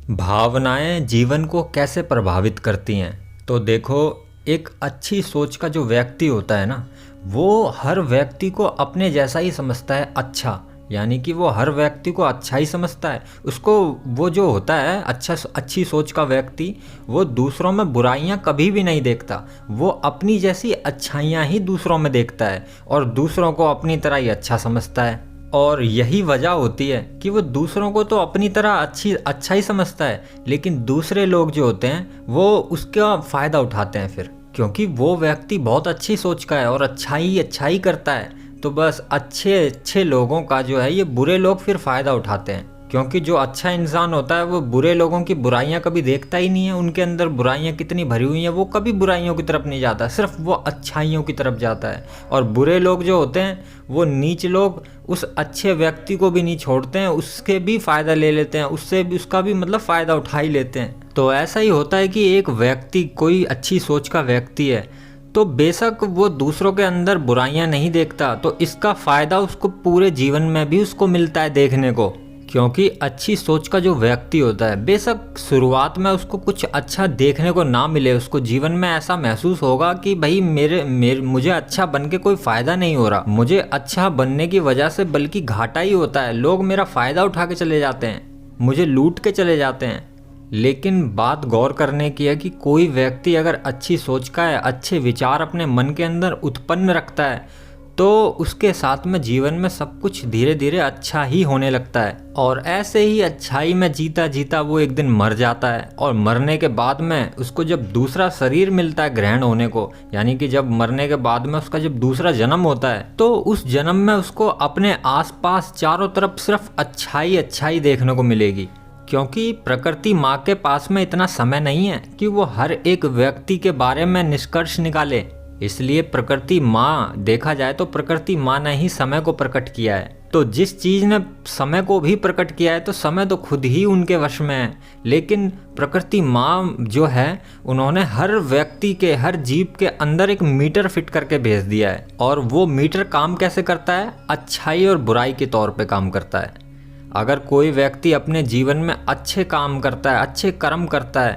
भावनाएं जीवन को कैसे प्रभावित करती हैं? तो देखो, एक अच्छी सोच का जो व्यक्ति होता है ना, वो हर व्यक्ति को अपने जैसा ही समझता है। अच्छा, यानी कि वो हर व्यक्ति को अच्छा ही समझता है। उसको वो जो होता है अच्छी सोच का व्यक्ति, वो दूसरों में बुराइयां कभी भी नहीं देखता। वो अपनी जैसी अच्छाइयां ही दूसरों में देखता है और दूसरों को अपनी तरह ही अच्छा समझता है। और यही वजह होती है कि वो दूसरों को तो अपनी तरह अच्छा ही समझता है, लेकिन दूसरे लोग जो होते हैं वो उसका फ़ायदा उठाते हैं फिर, क्योंकि वो व्यक्ति बहुत अच्छी सोच का है और अच्छा ही करता है। तो बस अच्छे अच्छे लोगों का जो है ये बुरे लोग फिर फ़ायदा उठाते हैं, क्योंकि जो अच्छा इंसान होता है वो बुरे लोगों की बुराइयां कभी देखता ही नहीं है। उनके अंदर बुराइयां कितनी भरी हुई हैं, वो कभी बुराइयों की तरफ नहीं जाता, सिर्फ वो अच्छाइयों की तरफ जाता है। और बुरे लोग जो होते हैं, वो नीच लोग उस अच्छे व्यक्ति को भी नहीं छोड़ते हैं, उसके भी फ़ायदा ले लेते हैं, उससे भी उसका भी मतलब फ़ायदा उठा ही लेते हैं। तो ऐसा ही होता है कि एक व्यक्ति कोई अच्छी सोच का व्यक्ति है, तो बेशक वो दूसरों के अंदर बुराइयां नहीं देखता, तो इसका फ़ायदा उसको पूरे जीवन में भी उसको मिलता है देखने को। क्योंकि अच्छी सोच का जो व्यक्ति होता है, बेशक शुरुआत में उसको कुछ अच्छा देखने को ना मिले, उसको जीवन में ऐसा महसूस होगा कि भाई मुझे अच्छा बन के कोई फ़ायदा नहीं हो रहा, मुझे अच्छा बनने की वजह से बल्कि घाटा ही होता है, लोग मेरा फ़ायदा उठा के चले जाते हैं, मुझे लूट के चले जाते हैं। लेकिन बात गौर करने की है कि कोई व्यक्ति अगर अच्छी सोच का है, अच्छे विचार अपने मन के अंदर उत्पन्न रखता है, तो उसके साथ में जीवन में सब कुछ धीरे धीरे अच्छा ही होने लगता है। और ऐसे ही अच्छाई में जीता जीता वो एक दिन मर जाता है, और मरने के बाद में उसको जब दूसरा शरीर मिलता है ग्रहण होने को, यानी कि जब मरने के बाद में उसका जब दूसरा जन्म होता है, तो उस जन्म में उसको अपने आसपास चारों तरफ सिर्फ अच्छाई देखने को मिलेगी। क्योंकि प्रकृति माँ के पास में इतना समय नहीं है कि वो हर एक व्यक्ति के बारे में निष्कर्ष निकाले। इसलिए प्रकृति माँ, देखा जाए तो प्रकृति माँ ने ही समय को प्रकट किया है। तो जिस चीज़ ने समय को भी प्रकट किया है, तो समय तो खुद ही उनके वश में है। लेकिन प्रकृति माँ जो है, उन्होंने हर व्यक्ति के, हर जीव के अंदर एक मीटर फिट करके भेज दिया है। और वो मीटर काम कैसे करता है? अच्छाई और बुराई के तौर पे काम करता है। अगर कोई व्यक्ति अपने जीवन में अच्छे काम करता है, अच्छे कर्म करता है,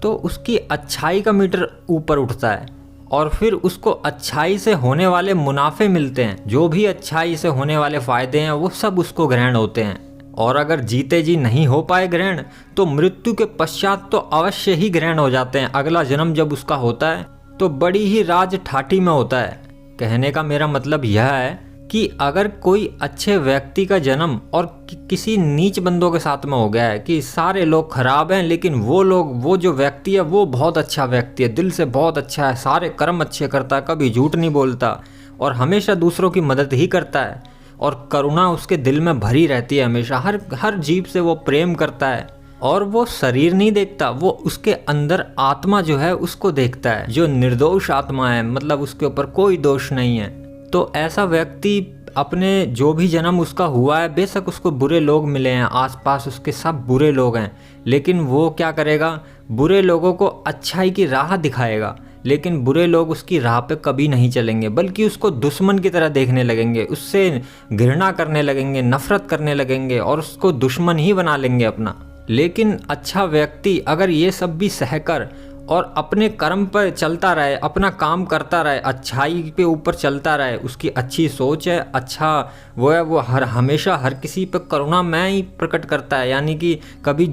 तो उसकी अच्छाई का मीटर ऊपर उठता है और फिर उसको अच्छाई से होने वाले मुनाफे मिलते हैं। जो भी अच्छाई से होने वाले फ़ायदे हैं वो सब उसको ग्रहण होते हैं। और अगर जीते जी नहीं हो पाए ग्रहण, तो मृत्यु के पश्चात तो अवश्य ही ग्रहण हो जाते हैं। अगला जन्म जब उसका होता है तो बड़ी ही राज ठाठी में होता है। कहने का मेरा मतलब यह है कि अगर कोई अच्छे व्यक्ति का जन्म और किसी नीच बंदों के साथ में हो गया है कि सारे लोग खराब हैं, लेकिन वो जो व्यक्ति है वो बहुत अच्छा व्यक्ति है, दिल से बहुत अच्छा है, सारे कर्म अच्छे करता है, कभी झूठ नहीं बोलता और हमेशा दूसरों की मदद ही करता है, और करुणा उसके दिल में भरी रहती है हमेशा, हर जीव से वो प्रेम करता है, और वो शरीर नहीं देखता, वो उसके अंदर आत्मा जो है उसको देखता है, जो निर्दोष आत्मा है, मतलब उसके ऊपर कोई दोष नहीं है। तो ऐसा व्यक्ति अपने जो भी जन्म उसका हुआ है, बेशक उसको बुरे लोग मिले हैं, आसपास उसके सब बुरे लोग हैं, लेकिन वो क्या करेगा? बुरे लोगों को अच्छाई की राह दिखाएगा। लेकिन बुरे लोग उसकी राह पे कभी नहीं चलेंगे, बल्कि उसको दुश्मन की तरह देखने लगेंगे, उससे घृणा करने लगेंगे, नफरत करने लगेंगे और उसको दुश्मन ही बना लेंगे अपना। लेकिन अच्छा व्यक्ति अगर ये सब भी सहकर और अपने कर्म पर चलता रहे, अपना काम करता रहे, अच्छाई पे ऊपर चलता रहे, उसकी अच्छी सोच है, अच्छा वो है, वो हमेशा हर किसी पे करुणा में ही प्रकट करता है, यानी कि कभी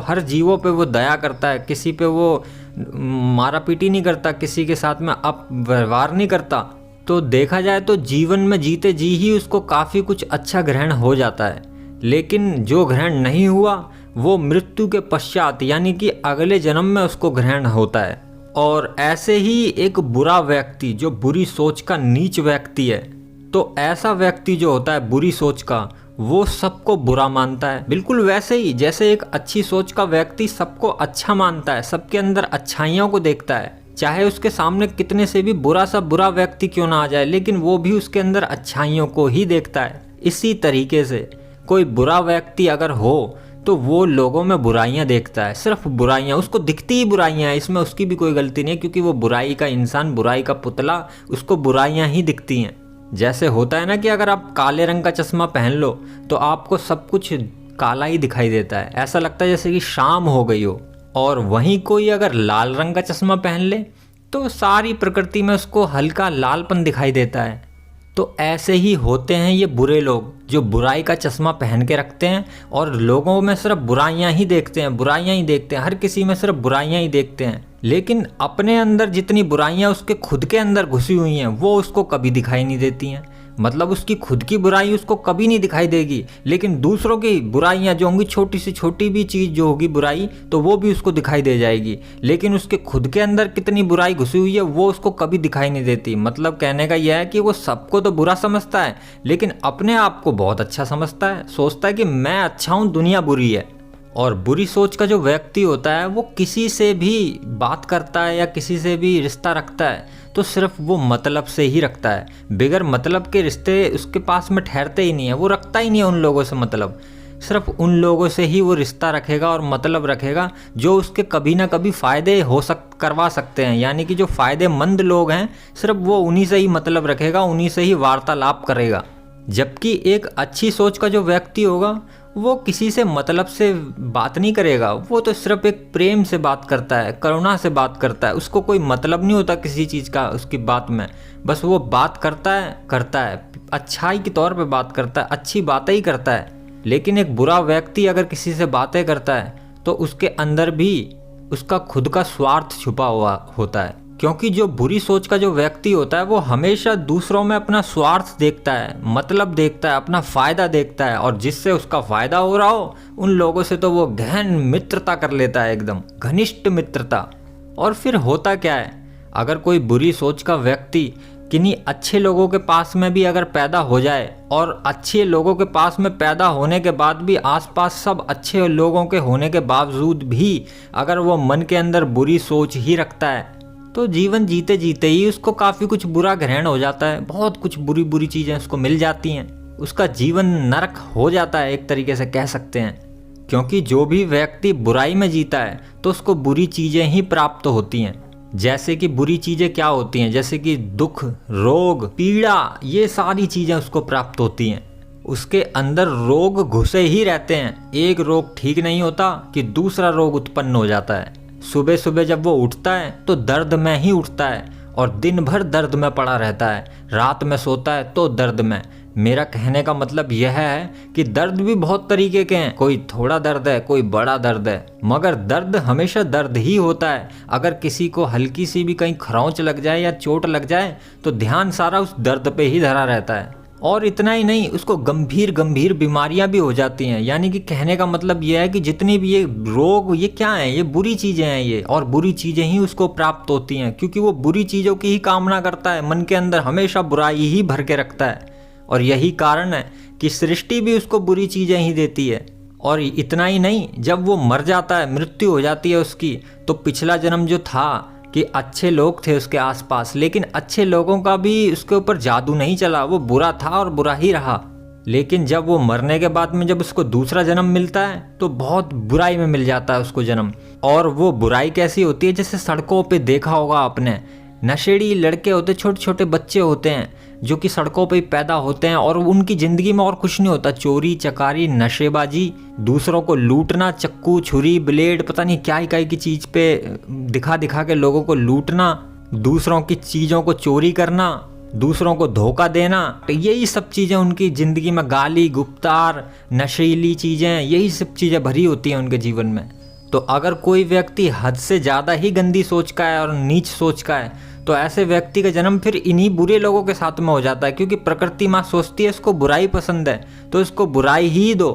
हर जीवों पे वो दया करता है, किसी पे वो मारा पीटी नहीं करता, किसी के साथ में अपव्यवहार नहीं करता। तो देखा जाए तो जीवन में जीते जी ही उसको काफ़ी कुछ अच्छा ग्रहण हो जाता है। लेकिन जो ग्रहण नहीं हुआ वो मृत्यु के पश्चात, यानी कि अगले जन्म में उसको ग्रहण होता है। और ऐसे ही एक बुरा व्यक्ति, जो बुरी सोच का नीच व्यक्ति है, तो ऐसा व्यक्ति जो होता है बुरी सोच का, वो सबको बुरा मानता है। बिल्कुल वैसे ही जैसे एक अच्छी सोच का व्यक्ति सबको अच्छा मानता है, सबके अंदर अच्छाइयों को देखता है, चाहे उसके सामने कितने से भी बुरा व्यक्ति क्यों ना आ जाए, लेकिन वो भी उसके अंदर अच्छाइयों को ही देखता है। इसी तरीके से कोई बुरा व्यक्ति अगर हो तो वो लोगों में बुराइयां देखता है, सिर्फ बुराइयां, उसको दिखती ही बुराइयां हैं, इसमें उसकी भी कोई गलती नहीं है, क्योंकि वो बुराई का इंसान, बुराई का पुतला, उसको बुराइयां ही दिखती हैं। जैसे होता है ना कि अगर आप काले रंग का चश्मा पहन लो तो आपको सब कुछ काला ही दिखाई देता है, ऐसा लगता है जैसे कि शाम हो गई हो। और वहीं कोई अगर लाल रंग का चश्मा पहन ले तो सारी प्रकृति में उसको हल्का लालपन दिखाई देता है। तो ऐसे ही होते हैं ये बुरे लोग जो बुराई का चश्मा पहन के रखते हैं और लोगों में सिर्फ बुराइयां ही देखते हैं, बुराइयां ही देखते हैं, हर किसी में सिर्फ बुराइयां ही देखते हैं। लेकिन अपने अंदर जितनी बुराइयां उसके खुद के अंदर घुसी हुई हैं वो उसको कभी दिखाई नहीं देती हैं। मतलब उसकी खुद की बुराई उसको कभी नहीं दिखाई देगी, लेकिन दूसरों की बुराइयां जो होंगी, छोटी से छोटी भी चीज़ जो होगी बुराई, तो वो भी उसको दिखाई दे जाएगी। लेकिन उसके खुद के अंदर कितनी बुराई घुसी हुई है वो उसको कभी दिखाई नहीं देती। मतलब कहने का यह है कि वो सबको तो बुरा समझता है लेकिन अपने आप को बहुत अच्छा समझता है, सोचता है कि मैं अच्छा हूँ, दुनिया बुरी है। और बुरी सोच का जो व्यक्ति होता है वो किसी से भी बात करता है या किसी से भी रिश्ता रखता है तो सिर्फ वो मतलब से ही रखता है। बगैर मतलब के रिश्ते उसके पास में ठहरते ही नहीं है, वो रखता ही नहीं है उन लोगों से मतलब। सिर्फ उन लोगों से ही वो रिश्ता रखेगा और मतलब रखेगा जो उसके कभी ना कभी फ़ायदे करवा सकते हैं। यानी कि जो फ़ायदेमंद लोग हैं सिर्फ वो उन्हीं से ही मतलब रखेगा, उन्हीं से ही वार्तालाप करेगा। जबकि एक अच्छी सोच का जो व्यक्ति होगा वो किसी से मतलब से बात नहीं करेगा, वो तो सिर्फ एक प्रेम से बात करता है, करुणा से बात करता है। उसको कोई मतलब नहीं होता किसी चीज़ का उसकी बात में, बस वो बात करता है, अच्छाई के तौर पे बात करता है, अच्छी बातें ही करता है। लेकिन एक बुरा व्यक्ति अगर किसी से बातें करता है तो उसके अंदर भी उसका खुद का स्वार्थ छुपा हुआ होता है। क्योंकि जो बुरी सोच का जो व्यक्ति होता है वो हमेशा दूसरों में अपना स्वार्थ देखता है, मतलब देखता है, अपना फ़ायदा देखता है, और जिससे उसका फ़ायदा हो रहा हो उन लोगों से तो वो गहन मित्रता कर लेता है, एकदम घनिष्ठ मित्रता। और फिर होता क्या है, अगर कोई बुरी सोच का व्यक्ति किन्हीं अच्छे लोगों के पास में भी अगर पैदा हो जाए और अच्छे लोगों के पास में पैदा होने के बाद भी आसपास सब अच्छे लोगों के होने के बावजूद भी अगर वो मन के अंदर बुरी सोच ही रखता है तो जीवन जीते जीते ही उसको काफ़ी कुछ बुरा ग्रहण हो जाता है, बहुत कुछ बुरी बुरी चीज़ें उसको मिल जाती हैं, उसका जीवन नरक हो जाता है एक तरीके से कह सकते हैं। क्योंकि जो भी व्यक्ति बुराई में जीता है तो उसको बुरी चीज़ें ही प्राप्त होती हैं। जैसे कि बुरी चीज़ें क्या होती हैं, जैसे कि दुख, रोग, पीड़ा, ये सारी चीज़ें उसको प्राप्त होती हैं। उसके अंदर रोग घुसे ही रहते हैं, एक रोग ठीक नहीं होता कि दूसरा रोग उत्पन्न हो जाता है। सुबह सुबह जब वो उठता है तो दर्द में ही उठता है और दिन भर दर्द में पड़ा रहता है, रात में सोता है तो दर्द में। मेरा कहने का मतलब यह है कि दर्द भी बहुत तरीके के हैं, कोई थोड़ा दर्द है, कोई बड़ा दर्द है, मगर दर्द हमेशा दर्द ही होता है। अगर किसी को हल्की सी भी कहीं खरोंच लग जाए या चोट लग जाए तो ध्यान सारा उस दर्द पे ही धरा रहता है। और इतना ही नहीं, उसको गंभीर गंभीर बीमारियां भी हो जाती हैं। यानी कि कहने का मतलब यह है कि जितनी भी ये रोग, ये क्या है, ये बुरी चीज़ें हैं ये, और बुरी चीज़ें ही उसको प्राप्त होती हैं क्योंकि वो बुरी चीज़ों की ही कामना करता है, मन के अंदर हमेशा बुराई ही भर के रखता है। और यही कारण है कि सृष्टि भी उसको बुरी चीज़ें ही देती है। और इतना ही नहीं, जब वो मर जाता है, मृत्यु हो जाती है उसकी, तो पिछला जन्म जो था कि अच्छे लोग थे उसके आसपास, लेकिन अच्छे लोगों का भी उसके ऊपर जादू नहीं चला, वो बुरा था और बुरा ही रहा। लेकिन जब वो मरने के बाद में जब उसको दूसरा जन्म मिलता है तो बहुत बुराई में मिल जाता है उसको जन्म। और वो बुराई कैसी होती है, जैसे सड़कों पे देखा होगा आपने, नशेड़ी लड़के होते, छोटे छोटे बच्चे होते हैं जो कि सड़कों पे पैदा होते हैं और उनकी ज़िंदगी में और कुछ नहीं होता, चोरी चकारी, नशेबाजी, दूसरों को लूटना, चक्कू छुरी ब्लेड पता नहीं क्या ही की चीज़ पे दिखा दिखा के लोगों को लूटना, दूसरों की चीज़ों को चोरी करना, दूसरों को धोखा देना, तो यही सब चीज़ें उनकी ज़िंदगी में, गाली गुप्तार, नशीली चीज़ें, यही सब चीज़ें भरी होती हैं उनके जीवन में। तो अगर कोई व्यक्ति हद से ज़्यादा ही गंदी सोच का है और नीच सोच का है तो ऐसे व्यक्ति का जन्म फिर इन्हीं बुरे लोगों के साथ में हो जाता है, क्योंकि प्रकृति माँ सोचती है इसको बुराई पसंद है तो इसको बुराई ही दो।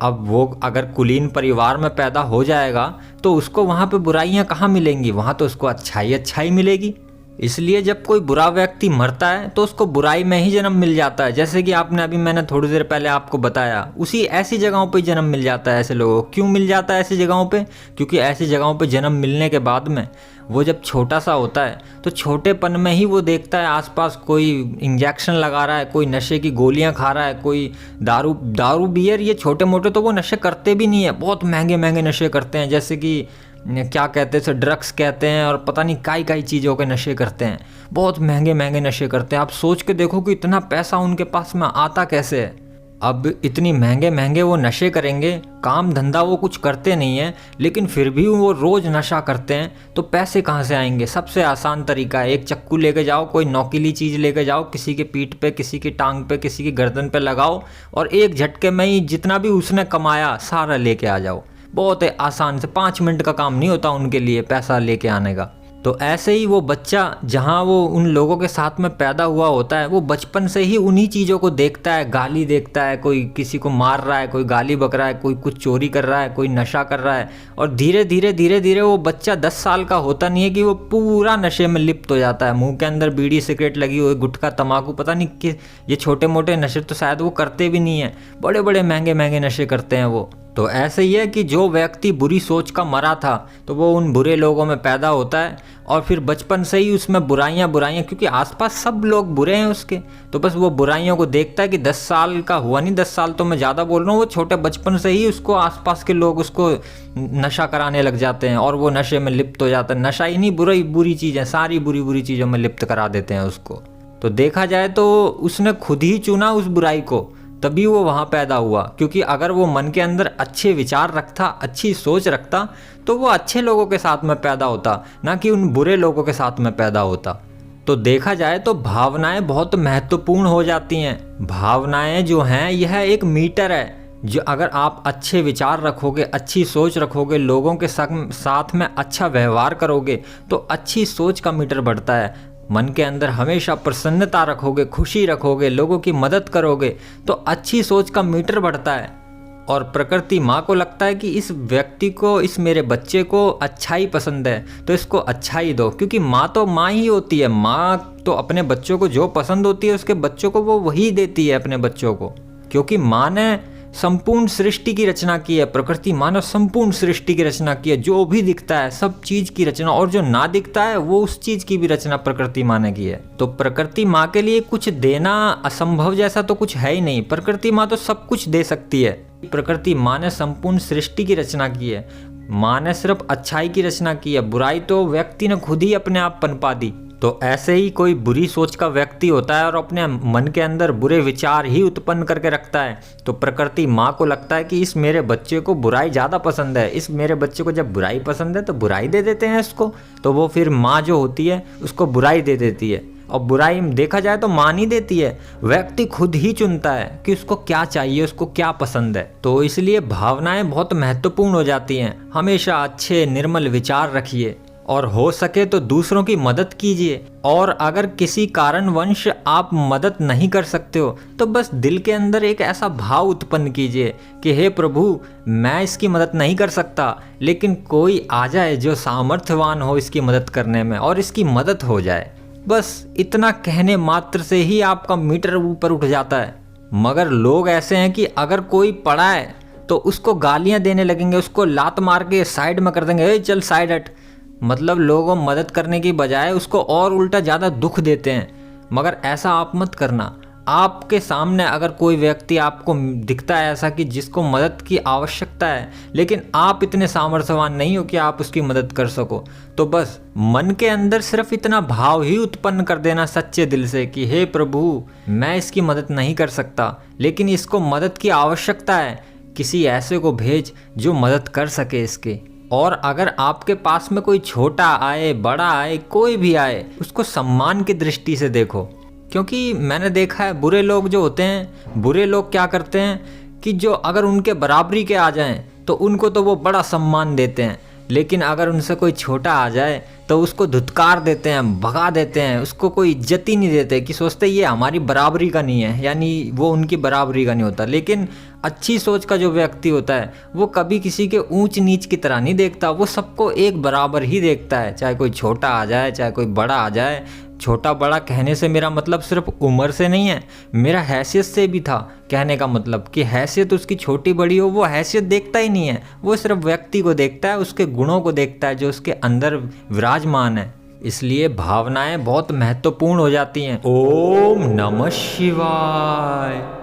अब वो अगर कुलीन परिवार में पैदा हो जाएगा तो उसको वहाँ पे बुराइयाँ कहाँ मिलेंगी, वहाँ तो उसको अच्छाई मिलेगी। इसलिए जब कोई बुरा व्यक्ति मरता है तो उसको बुराई में ही जन्म मिल जाता है। जैसे कि मैंने थोड़ी देर पहले आपको बताया, उसी ऐसी जगहों पे जन्म मिल जाता है ऐसे लोगों को। क्यों मिल जाता है ऐसी जगहों पे? क्योंकि ऐसी जगहों पे जन्म मिलने के बाद में वो जब छोटा सा होता है तो छोटेपन में ही वो देखता है आसपास कोई इंजेक्शन लगा रहा है, कोई नशे की गोलियां खा रहा है, कोई दारू बियर, ये छोटे मोटे तो वो नशे करते भी नहीं है, बहुत महंगे महंगे नशे करते हैं, जैसे कि क्या कहते हैं, ड्रग्स कहते हैं, और पता नहीं काई चीज़ों के नशे करते हैं, बहुत महंगे महंगे नशे करते हैं। आप सोच के देखो कि इतना पैसा उनके पास में आता कैसे है। अब इतनी महंगे महंगे वो नशे करेंगे, काम धंधा वो कुछ करते नहीं हैं, लेकिन फिर भी वो रोज़ नशा करते हैं, तो पैसे कहाँ से आएंगे? सबसे आसान तरीका है, एक चक्कू लेके जाओ, कोई नोकीली चीज़ लेके जाओ, किसी के पीठ पे, किसी की टांग पे, किसी की गर्दन पे लगाओ और एक झटके में ही जितना भी उसने कमाया सारा लेके आ जाओ। बहुत आसान से 5 मिनट का काम नहीं होता उनके लिए पैसा लेके आने का। तो ऐसे ही वो बच्चा जहाँ वो उन लोगों के साथ में पैदा हुआ होता है, वो बचपन से ही उन्हीं चीज़ों को देखता है, गाली देखता है, कोई किसी को मार रहा है, कोई गाली बक रहा है, कोई कुछ चोरी कर रहा है, कोई नशा कर रहा है, और धीरे धीरे वो बच्चा 10 साल का होता नहीं है कि वो पूरा नशे में लिप्त हो जाता है। मुंह के अंदर बीड़ी सिगरेट लगी हुई, गुटखा तम्बाकू, पता नहीं कि ये छोटे मोटे नशे तो शायद वो करते भी नहीं है, बड़े बड़े महंगे महंगे नशे करते हैं वो। तो ऐसे ही है कि जो व्यक्ति बुरी सोच का मरा था तो वो उन बुरे लोगों में पैदा होता है और फिर बचपन से ही उसमें बुराइयां क्योंकि आसपास सब लोग बुरे हैं उसके, तो बस वो बुराइयों को देखता है कि 10 साल का हुआ नहीं, 10 साल तो मैं ज़्यादा बोल रहा हूँ, वो छोटे बचपन से ही उसको आसपास के लोग उसको नशा कराने लग जाते हैं और वो नशे में लिप्त हो जाता है। नशा ही नहीं, बुरी चीज़ें, सारी बुरी चीज़ों में लिप्त करा देते हैं उसको। तो देखा जाए तो उसने खुद ही चुना उस बुराई को, तभी वो वहाँ पैदा हुआ। क्योंकि अगर वो मन के अंदर अच्छे विचार रखता, अच्छी सोच रखता, तो वो अच्छे लोगों के साथ में पैदा होता, ना कि उन बुरे लोगों के साथ में पैदा होता। तो देखा जाए तो भावनाएं बहुत महत्वपूर्ण हो जाती हैं। भावनाएं जो हैं यह एक मीटर है, जो अगर आप अच्छे विचार रखोगे, अच्छी सोच रखोगे, लोगों के साथ में अच्छा व्यवहार करोगे, तो अच्छी सोच का मीटर बढ़ता है। मन के अंदर हमेशा प्रसन्नता रखोगे, खुशी रखोगे, लोगों की मदद करोगे, तो अच्छी सोच का मीटर बढ़ता है। और प्रकृति माँ को लगता है कि इस व्यक्ति को, इस मेरे बच्चे को अच्छाई पसंद है, तो इसको अच्छाई दो। क्योंकि माँ तो माँ ही होती है, माँ तो अपने बच्चों को जो पसंद होती है उसके बच्चों को वो वही देती है अपने बच्चों को। क्योंकि माँ ने संपूर्ण सृष्टि की रचना की है, प्रकृति माँ ने संपूर्ण सृष्टि की रचना की है। जो भी दिखता है सब चीज की रचना, और जो ना दिखता है वो उस चीज की भी रचना प्रकृति माँ ने की है। तो प्रकृति माँ के लिए कुछ देना असंभव जैसा तो कुछ है ही नहीं। प्रकृति माँ तो सब कुछ दे सकती है। प्रकृति माँ ने संपूर्ण सृष्टि की रचना की है, माँ ने सिर्फ अच्छाई की रचना की है, बुराई तो व्यक्ति ने खुद ही अपने आप पनपा दी। तो ऐसे ही कोई बुरी सोच का व्यक्ति होता है और अपने मन के अंदर बुरे विचार ही उत्पन्न करके रखता है, तो प्रकृति माँ को लगता है कि इस मेरे बच्चे को बुराई ज़्यादा पसंद है, इस मेरे बच्चे को जब बुराई पसंद है तो बुराई दे देते हैं इसको। तो वो फिर माँ जो होती है उसको बुराई दे देती है। और बुराई देखा जाए तो माँ नहीं देती है, व्यक्ति खुद ही चुनता है कि उसको क्या चाहिए, उसको क्या पसंद है। तो इसलिए भावनाएं बहुत महत्वपूर्ण हो जाती हैं। हमेशा अच्छे निर्मल विचार रखिए और हो सके तो दूसरों की मदद कीजिए। और अगर किसी कारणवश आप मदद नहीं कर सकते हो तो बस दिल के अंदर एक ऐसा भाव उत्पन्न कीजिए कि हे प्रभु, मैं इसकी मदद नहीं कर सकता, लेकिन कोई आ जाए जो सामर्थ्यवान हो इसकी मदद करने में और इसकी मदद हो जाए। बस इतना कहने मात्र से ही आपका मीटर ऊपर उठ जाता है। मगर लोग ऐसे हैं कि अगर कोई पड़ा है तो उसको गालियां देने लगेंगे, उसको लात मार के साइड में कर देंगे, ए चल साइड हट। मतलब लोगों मदद करने की बजाय उसको और उल्टा ज़्यादा दुख देते हैं। मगर ऐसा आप मत करना। आपके सामने अगर कोई व्यक्ति आपको दिखता है ऐसा कि जिसको मदद की आवश्यकता है, लेकिन आप इतने सामर्थ्यवान नहीं हो कि आप उसकी मदद कर सको, तो बस मन के अंदर सिर्फ इतना भाव ही उत्पन्न कर देना सच्चे दिल से कि हे प्रभु, मैं इसकी मदद नहीं कर सकता, लेकिन इसको मदद की आवश्यकता है, किसी ऐसे को भेज जो मदद कर सके इसके। और अगर आपके पास में कोई छोटा आए, बड़ा आए, कोई भी आए, उसको सम्मान की दृष्टि से देखो। क्योंकि मैंने देखा है बुरे लोग जो होते हैं, बुरे लोग क्या करते हैं कि जो अगर उनके बराबरी के आ जाएं तो उनको तो वो बड़ा सम्मान देते हैं, लेकिन अगर उनसे कोई छोटा आ जाए तो उसको धुतकार देते हैं, भगा देते हैं, उसको कोई इज्जत ही नहीं देते, कि सोचते ये हमारी बराबरी का नहीं है, यानी वो उनकी बराबरी का नहीं होता। लेकिन अच्छी सोच का जो व्यक्ति होता है वो कभी किसी के ऊंच नीच की तरह नहीं देखता, वो सबको एक बराबर ही देखता है, चाहे कोई छोटा आ जाए, चाहे कोई बड़ा आ जाए। छोटा बड़ा कहने से मेरा मतलब सिर्फ उम्र से नहीं है, मेरा हैसियत से भी था कहने का मतलब, कि हैसियत उसकी छोटी बड़ी हो, वो हैसियत देखता ही नहीं है, वो सिर्फ व्यक्ति को देखता है, उसके गुणों को देखता है जो उसके अंदर विराजमान है। इसलिए भावनाएं बहुत महत्वपूर्ण हो जाती हैं। ओम नमः शिवाय।